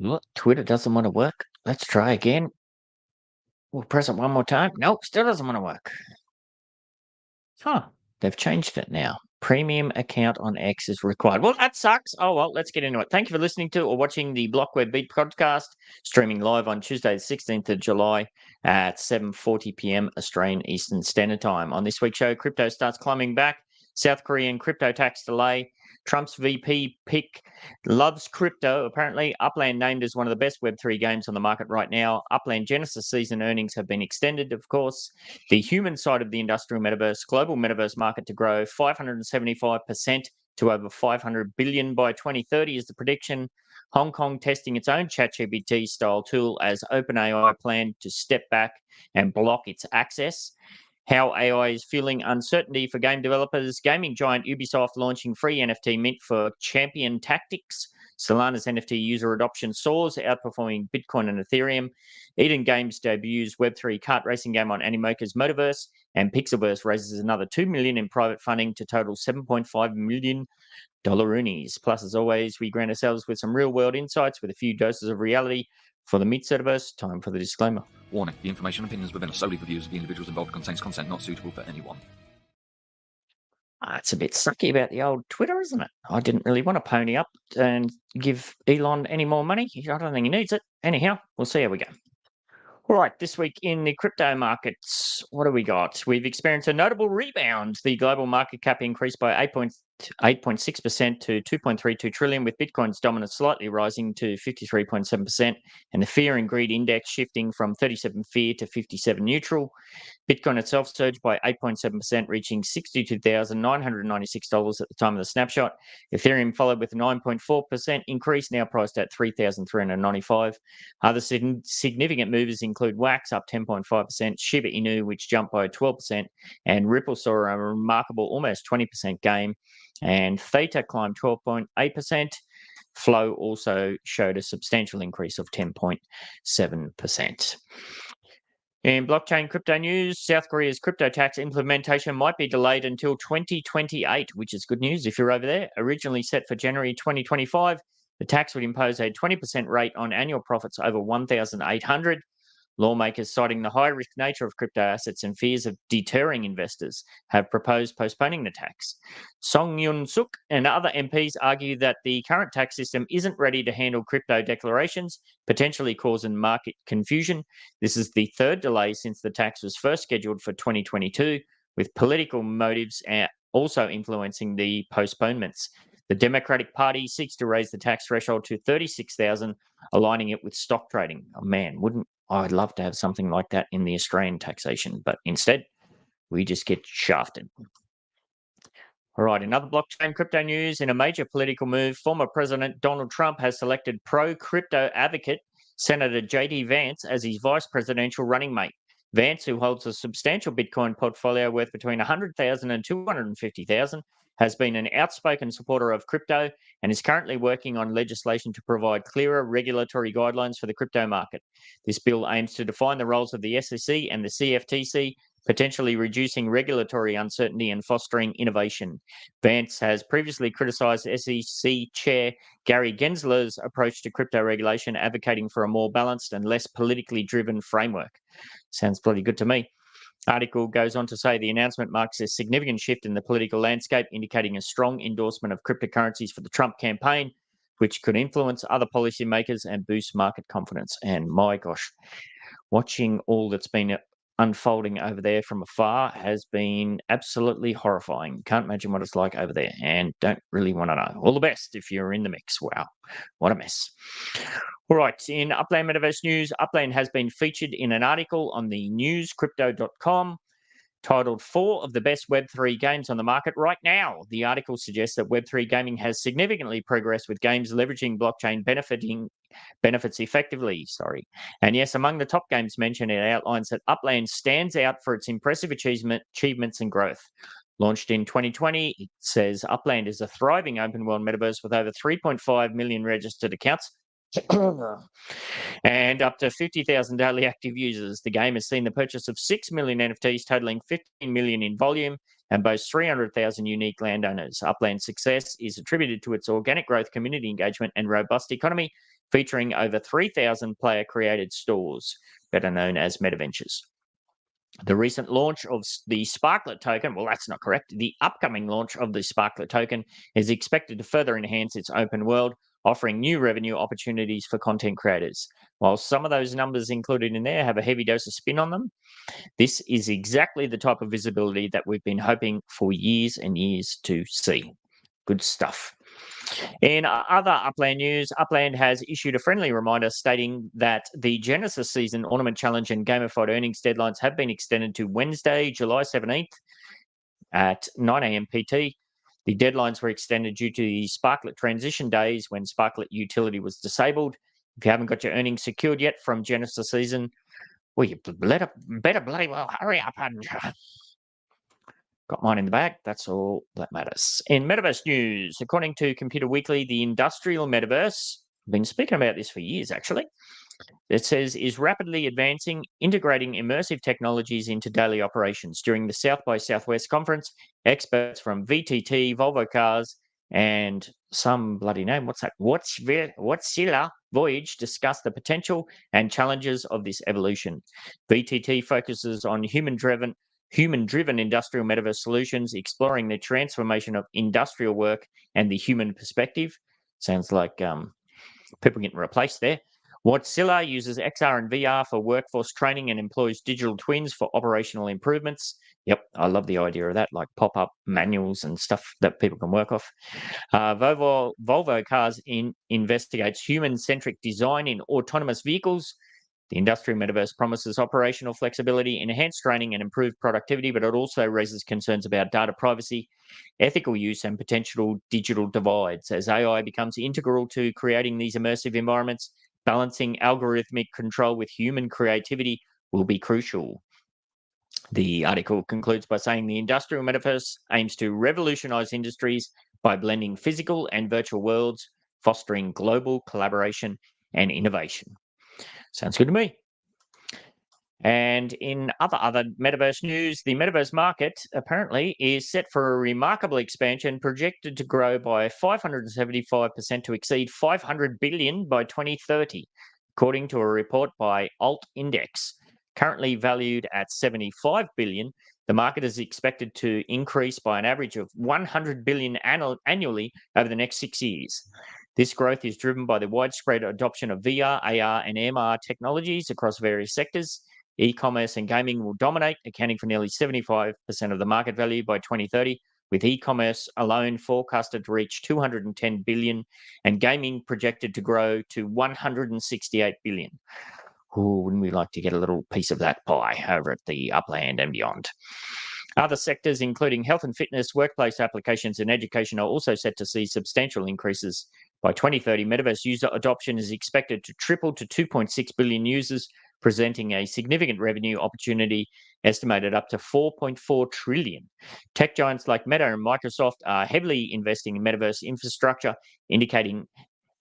Look, Twitter doesn't want to work. Let's try again. We'll press it one more time. Nope, still doesn't want to work. Huh, they've changed it now. Premium account on X is required. Well, that sucks. Oh, well, let's get into it. Thank you for listening to or watching the BlockWeb Beat podcast, streaming live on Tuesday, the 16th of July at 7:40 p.m. Australian Eastern Standard Time. On this week's show, crypto starts climbing back. South Korean crypto tax delay. Trump's VP pick loves crypto. Apparently, Upland named as one of the best Web3 games on the market right now. Upland Genesis season earnings have been extended, of course. The human side of the industrial metaverse, global metaverse market to grow 575% to over 500 billion by 2030 is the prediction. Hong Kong testing its own ChatGPT-style tool as OpenAI planned to step back and block its access. How AI is fueling uncertainty for game developers. Gaming giant Ubisoft launching free NFT mint for Champion Tactics. Solana's NFT user adoption soars, outperforming Bitcoin and Ethereum. Eden Games debuts Web3 kart racing game on Animoca's Motorverse. And Pixelverse raises another $2 million in private funding to total $7.5 million dollaroonies. Plus, as always, we grant ourselves with some real-world insights with a few doses of reality. For the Meatsuitaverse, time for the disclaimer. Warning, the information and opinions within are solely for views of the individuals involved, contains content not suitable for anyone. It's a bit sucky about the old Twitter, isn't it? I didn't really want to pony up and give Elon any more money. I don't think he needs it. Anyhow, we'll see how we go. All right, this week in the crypto markets, what do we got? We've experienced a notable rebound. The global market cap increased by 8.6% to 2.32 trillion, with Bitcoin's dominance slightly rising to 53.7%, and the fear and greed index shifting from 37 fear to 57 neutral. Bitcoin itself surged by 8.7%, reaching $62,996 at the time of the snapshot. Ethereum followed with a 9.4% increase, now priced at $3,395. Other significant movers include Wax up 10.5%, Shiba Inu, which jumped by 12%, and Ripple saw a remarkable almost 20% gain, and Theta climbed 12.8%. Flow also showed a substantial increase of 10.7%. In blockchain crypto news, South Korea's crypto tax implementation might be delayed until 2028, which is good news if you're over there. Originally set for January 2025, the tax would impose a 20% rate on annual profits over 1,800. Lawmakers, citing the high-risk nature of crypto assets and fears of deterring investors, have proposed postponing the tax. Song Yun-suk and other MPs argue that the current tax system isn't ready to handle crypto declarations, potentially causing market confusion. This is the third delay since the tax was first scheduled for 2022, with political motives also influencing the postponements. The Democratic Party seeks to raise the tax threshold to 36,000, aligning it with stock trading. Oh man, I'd love to have something like that in the Australian taxation, but instead, we just get shafted. All right, another blockchain crypto news. In a major political move, former President Donald Trump has selected pro-crypto advocate Senator J.D. Vance as his vice presidential running mate. Vance, who holds a substantial Bitcoin portfolio worth between $100,000 and $250,000, has been an outspoken supporter of crypto and is currently working on legislation to provide clearer regulatory guidelines for the crypto market. This bill aims to define the roles of the SEC and the CFTC, potentially reducing regulatory uncertainty and fostering innovation. Vance has previously criticised SEC Chair Gary Gensler's approach to crypto regulation, advocating for a more balanced and less politically driven framework. Sounds bloody good to me. Article goes on to say the announcement marks a significant shift in the political landscape, indicating a strong endorsement of cryptocurrencies for the Trump campaign, which could influence other policymakers and boost market confidence. And my gosh, watching all that's been unfolding over there from afar has been absolutely horrifying. Can't imagine what it's like over there and don't really want to know. All the best if you're in the mix. Wow, what a mess. All right, in Upland Metaverse news, Upland has been featured in an article on the newscrypto.com titled 4 of the best Web3 games on the market right now. The article suggests that Web3 gaming has significantly progressed, with games leveraging blockchain benefits effectively. And yes, among the top games mentioned, it outlines that Upland stands out for its impressive achievements and growth. Launched in 2020, it says Upland is a thriving open world metaverse with over 3.5 million registered accounts and up to 50,000 daily active users. The game has seen the purchase of 6 million NFTs, totaling 15 million in volume, and boasts 300,000 unique landowners. Upland's success is attributed to its organic growth, community engagement, and robust economy, featuring over 3,000 player-created stores, better known as Metaventures. The recent launch of the Sparklet token, well, that's not correct. The upcoming launch of the Sparklet token is expected to further enhance its open world, offering new revenue opportunities for content creators. While some of those numbers included in there have a heavy dose of spin on them, this is exactly the type of visibility that we've been hoping for years and years to see. Good stuff. In other Upland news, Upland has issued a friendly reminder stating that the Genesis Season Ornament Challenge and gamified earnings deadlines have been extended to Wednesday, July 17th at 9 a.m. PT. The deadlines were extended due to the Sparklet transition days when Sparklet utility was disabled. If you haven't got your earnings secured yet from Genesis Season, well, you better bloody well hurry up and got mine in the bag. That's all that matters. In Metaverse news, according to Computer Weekly, the industrial Metaverse, I've been speaking about this for years actually, it says is rapidly advancing, integrating immersive technologies into daily operations. During the South by Southwest conference, experts from VTT, Volvo Cars, and some bloody name, what's that? Wärtsilä Voyage discussed the potential and challenges of this evolution. VTT focuses on human-driven industrial metaverse solutions, exploring the transformation of industrial work and the human perspective. Sounds like people getting replaced there. Wärtsilä uses XR and VR for workforce training and employs digital twins for operational improvements. Yep, I love the idea of that, like pop-up manuals and stuff that people can work off. Volvo Cars investigates human-centric design in autonomous vehicles. The industrial metaverse promises operational flexibility, enhanced training, and improved productivity, but it also raises concerns about data privacy, ethical use, and potential digital divides. As AI becomes integral to creating these immersive environments, balancing algorithmic control with human creativity will be crucial. The article concludes by saying the industrial metaverse aims to revolutionize industries by blending physical and virtual worlds, fostering global collaboration and innovation. Sounds good to me. And in other Metaverse news, the Metaverse market apparently is set for a remarkable expansion, projected to grow by 575% to exceed 500 billion by 2030, according to a report by Alt Index. Currently valued at 75 billion, the market is expected to increase by an average of 100 billion annually over the next 6 years. This growth is driven by the widespread adoption of VR, AR, and MR technologies across various sectors. E-commerce and gaming will dominate, accounting for nearly 75% of the market value by 2030, with e-commerce alone forecasted to reach 210 billion and gaming projected to grow to 168 billion. Ooh, wouldn't we like to get a little piece of that pie over at the Upland and beyond? Other sectors, including health and fitness, workplace applications, and education, are also set to see substantial increases. By 2030, Metaverse user adoption is expected to triple to 2.6 billion users, presenting a significant revenue opportunity estimated up to 4.4 trillion. Tech giants like Meta and Microsoft are heavily investing in Metaverse infrastructure, indicating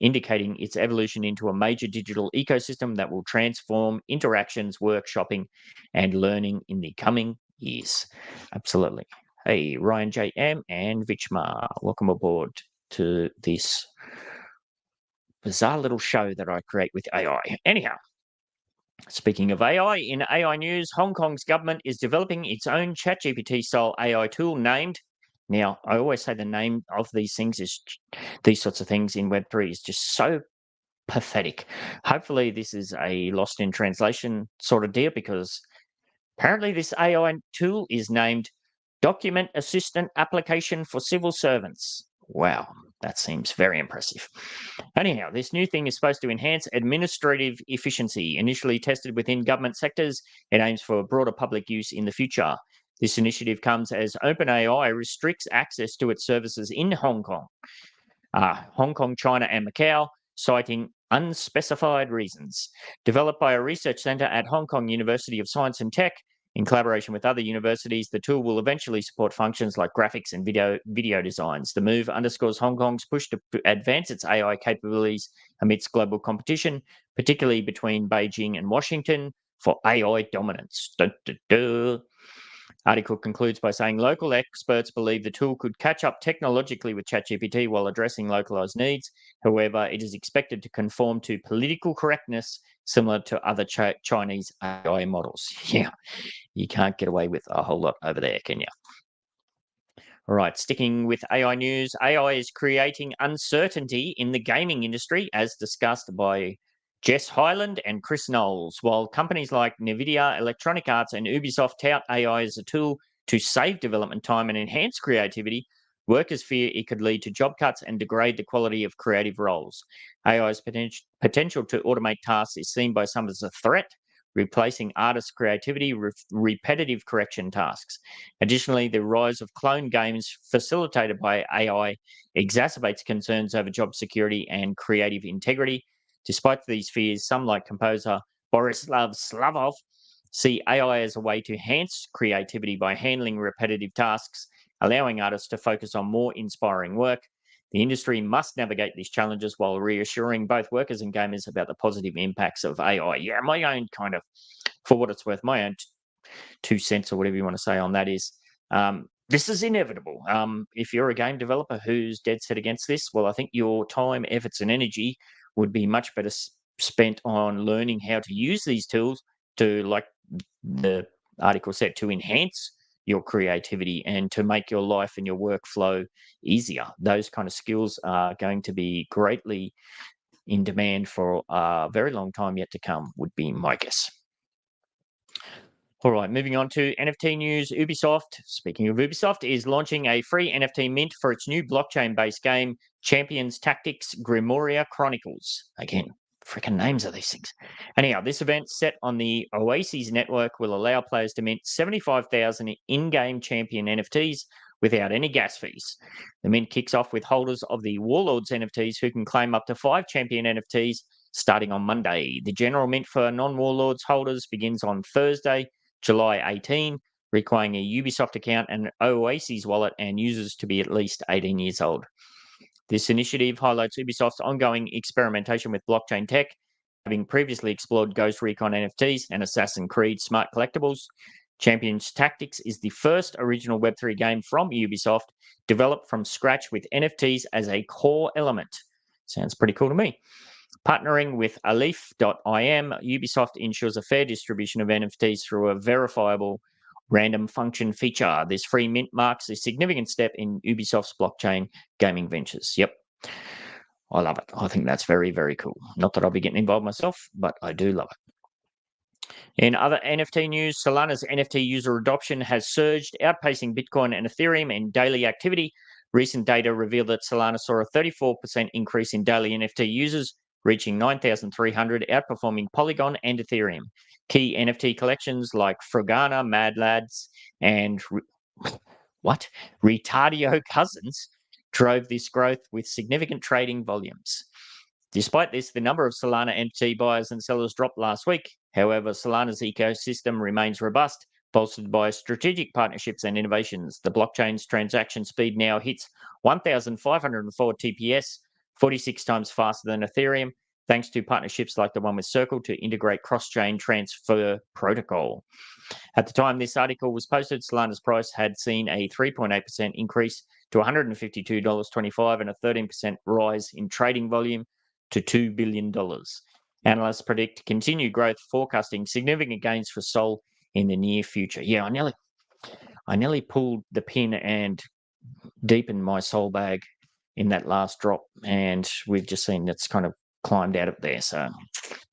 its evolution into a major digital ecosystem that will transform interactions, work, shopping, and learning in the coming years. Absolutely. Hey, Ryan J.M. and Vichmar, welcome aboard to this bizarre little show that I create with AI. Anyhow, speaking of AI, in AI news, Hong Kong's government is developing its own ChatGPT-style AI tool named. Now, I always say the name of these things is these sorts of things in Web3 is just so pathetic. Hopefully, this is a lost in translation sort of deal, because apparently this AI tool is named Document Assistant Application for Civil Servants. Wow, that seems very impressive. Anyhow, this new thing is supposed to enhance administrative efficiency. Initially tested within government sectors, it aims for broader public use in the future. This initiative comes as OpenAI restricts access to its services in Hong Kong, China, and Macau, citing unspecified reasons. Developed by a research centre at Hong Kong University of Science and Tech, in collaboration with other universities, the tool will eventually support functions like graphics and video designs. The move underscores Hong Kong's push to advance its AI capabilities amidst global competition, particularly between Beijing and Washington, for AI dominance. Dun, dun, dun. Article concludes by saying local experts believe the tool could catch up technologically with ChatGPT while addressing localized needs. However, it is expected to conform to political correctness similar to other Chinese AI models. Yeah, you can't get away with a whole lot over there, can you? All right, sticking with AI news, AI is creating uncertainty in the gaming industry, as discussed by Jess Hyland and Chris Knowles. While companies like NVIDIA, Electronic Arts, and Ubisoft tout AI as a tool to save development time and enhance creativity, workers fear it could lead to job cuts and degrade the quality of creative roles. AI's potential to automate tasks is seen by some as a threat, replacing artists' creativity with repetitive correction tasks. Additionally, the rise of clone games facilitated by AI exacerbates concerns over job security and creative integrity. Despite these fears, some, like composer Borislav Slavov, see AI as a way to enhance creativity by handling repetitive tasks, allowing artists to focus on more inspiring work. The industry must navigate these challenges while reassuring both workers and gamers about the positive impacts of AI. Yeah, my own kind of, for what it's worth, my own 2 cents or whatever you want to say on that is this is inevitable. If you're a game developer who's dead set against this, well, I think your time, efforts, and energy would be much better spent on learning how to use these tools to, like the article said, to enhance your creativity and to make your life and your workflow easier. Those kind of skills are going to be greatly in demand for a very long time yet to come, would be my guess. All right, moving on to NFT news. Ubisoft, speaking of Ubisoft, is launching a free NFT mint for its new blockchain-based game, Champions Tactics Grimoria Chronicles. Again, freaking names of these things. Anyhow, this event set on the Oasis network will allow players to mint 75,000 in-game champion NFTs without any gas fees. The mint kicks off with holders of the Warlords NFTs who can claim up to 5 champion NFTs starting on Monday. The general mint for non-Warlords holders begins on Thursday, July 18, requiring a Ubisoft account and Oasis wallet and users to be at least 18 years old. This initiative highlights Ubisoft's ongoing experimentation with blockchain tech, having previously explored Ghost Recon NFTs and Assassin's Creed smart collectibles. Champions Tactics is the first original Web3 game from Ubisoft, developed from scratch with NFTs as a core element. Sounds pretty cool to me. Partnering with Aleph.im, Ubisoft ensures a fair distribution of NFTs through a verifiable random function feature. This free mint marks a significant step in Ubisoft's blockchain gaming ventures. Yep. I love it. I think that's very, very cool. Not that I'll be getting involved myself, but I do love it. In other NFT news, Solana's NFT user adoption has surged, outpacing Bitcoin and Ethereum in daily activity. Recent data revealed that Solana saw a 34% increase in daily NFT users, reaching 9,300, outperforming Polygon and Ethereum. Key NFT collections like Frogana, Mad Lads, and Retardio Cousins drove this growth with significant trading volumes. Despite this, the number of Solana NFT buyers and sellers dropped last week. However, Solana's ecosystem remains robust, bolstered by strategic partnerships and innovations. The blockchain's transaction speed now hits 1,504 TPS, 46 times faster than Ethereum, thanks to partnerships like the one with Circle to integrate cross-chain transfer protocol. At the time this article was posted, Solana's price had seen a 3.8% increase to $152.25 and a 13% rise in trading volume to $2 billion. Analysts predict continued growth, forecasting significant gains for Sol in the near future. Yeah, I nearly pulled the pin and deepened my Sol bag in that last drop, and we've just seen it's kind of climbed out of there. So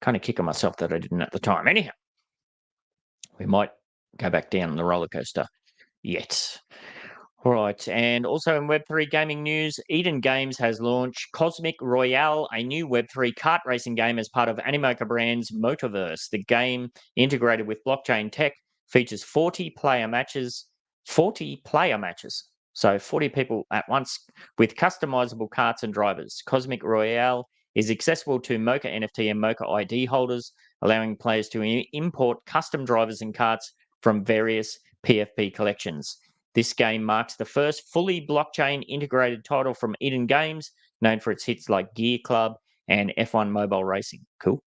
kind of kicking myself that I didn't at the time. Anyhow, we might go back down the roller coaster yet. All right, and also in Web3 gaming news, Eden Games has launched Cosmic Royale, a new Web3 kart racing game as part of Animoca brand's Motorverse. The game, integrated with blockchain tech, features 40 player matches, so 40 people at once, with customizable karts and drivers. Cosmic Royale is accessible to Mocha NFT and Mocha ID holders, allowing players to import custom drivers and karts from various PFP collections. This game marks the first fully blockchain integrated title from Eden Games, known for its hits like Gear Club and F1 Mobile Racing. Cool.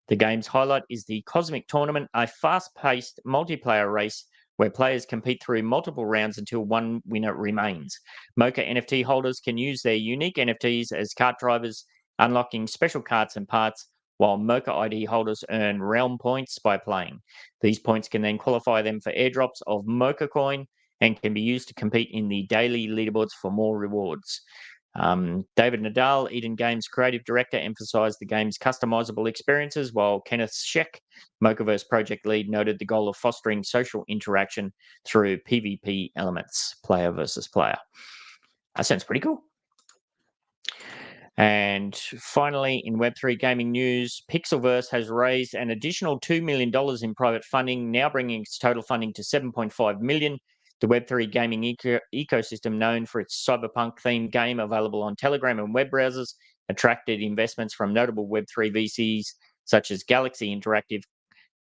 The game's highlight is the Cosmic Tournament, a fast-paced multiplayer race where players compete through multiple rounds until one winner remains. Mocha NFT holders can use their unique NFTs as kart drivers, unlocking special karts and parts, while Mocha ID holders earn realm points by playing. These points can then qualify them for airdrops of Mocha coin and can be used to compete in the daily leaderboards for more rewards. David Nadal, Eden Games creative director, emphasized the game's customizable experiences, while Kenneth Sheck, Motorverse project lead, noted the goal of fostering social interaction through PvP elements, player versus player. That sounds pretty cool. And finally, in Web3 gaming news, Pixelverse has raised an additional $2 million in private funding, now bringing its total funding to $7.5 million. The Web3 gaming ecosystem, known for its cyberpunk-themed game available on Telegram and web browsers, attracted investments from notable Web3 VCs such as Galaxy Interactive,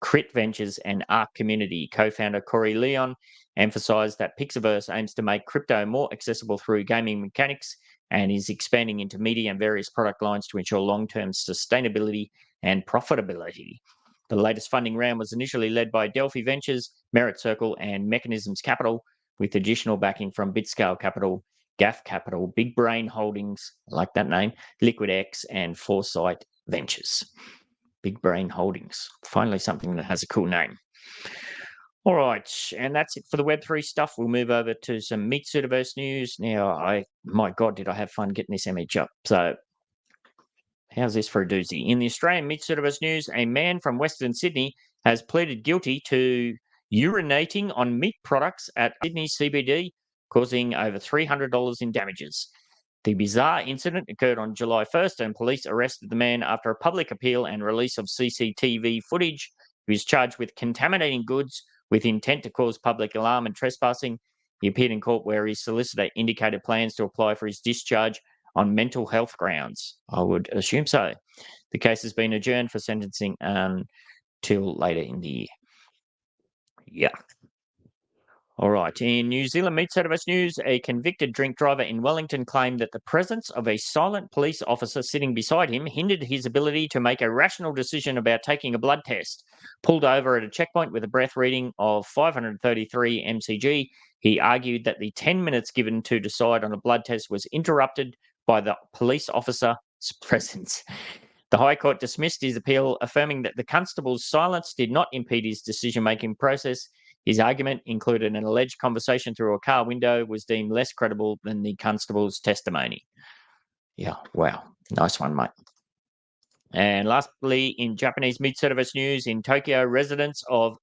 Crit Ventures, and Arc Community. Co-founder Corey Leon emphasized that Pixelverse aims to make crypto more accessible through gaming mechanics and is expanding into media and various product lines to ensure long-term sustainability and profitability. The latest funding round was initially led by Delphi Ventures, Merit Circle, and Mechanisms Capital, with additional backing from Bitscale Capital, GAF Capital, Big Brain Holdings, I like that name, LiquidX, and Foresight Ventures. Big Brain Holdings. Finally, something that has a cool name. All right, and that's it for the Web3 stuff. We'll move over to some Meatsuitaverse news. Now, my God, did I have fun getting this image up. So, how's this for a doozy? In the Australian Meatsuitaverse news, a man from Western Sydney has pleaded guilty to urinating on meat products at Sydney CBD, causing over $300 in damages. The bizarre incident occurred on July 1st, and police arrested the man after a public appeal and release of CCTV footage. He was charged with contaminating goods with intent to cause public alarm and trespassing. He appeared in court where his solicitor indicated plans to apply for his discharge on mental health grounds. I would assume so. The case has been adjourned for sentencing until later in the year. Yeah. All right. In New Zealand Meatsuitaverse news, a convicted drink driver in Wellington claimed that the presence of a silent police officer sitting beside him hindered his ability to make a rational decision about taking a blood test. Pulled over at a checkpoint with a breath reading of 533 mcg, he argued that the 10 minutes given to decide on a blood test was interrupted by the police officer's presence. The High Court dismissed his appeal, affirming that the constable's silence did not impede his decision-making process. His argument included an alleged conversation through a car window was deemed less credible than the constable's testimony. Yeah, wow. Nice one, mate. And lastly, in Japanese Meatsuitaverse news, in Tokyo, residents of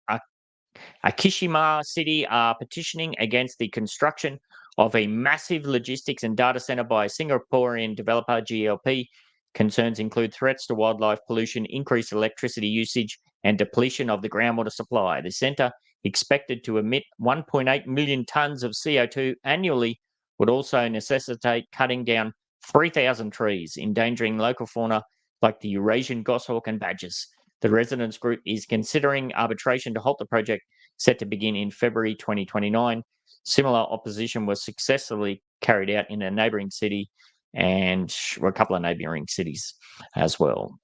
Akishima City are petitioning against the construction of a massive logistics and data center by Singaporean developer GLP. Concerns include threats to wildlife pollution, increased electricity usage, and depletion of the groundwater supply. The center, expected to emit 1.8 million tons of CO2 annually, would also necessitate cutting down 3,000 trees, endangering local fauna like the Eurasian goshawk and badgers. The residents group is considering arbitration to halt the project, set to begin in February 2029. Similar opposition was successfully carried out in a neighbouring city and a couple of neighbouring cities as well.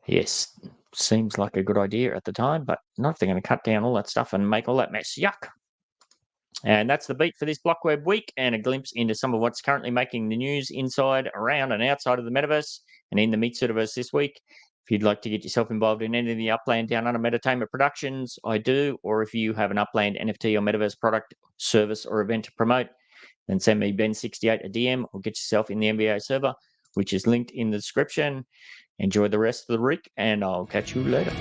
Yes, seems like a good idea at the time, but not if they're going to cut down all that stuff and make all that mess. Yuck. And that's the beat for this BlockWeb week, and a glimpse into some of what's currently making the news inside, around, and outside of the Metaverse and in the Meatsuitaverse this week. If you'd like to get yourself involved in any of the Upland Down Under Metatainment productions, I do, or if you have an Upland NFT or Metaverse product, service, or event to promote, then send me Ben68 a DM or get yourself in the MVA server, which is linked in the description. Enjoy the rest of the week, and I'll catch you later.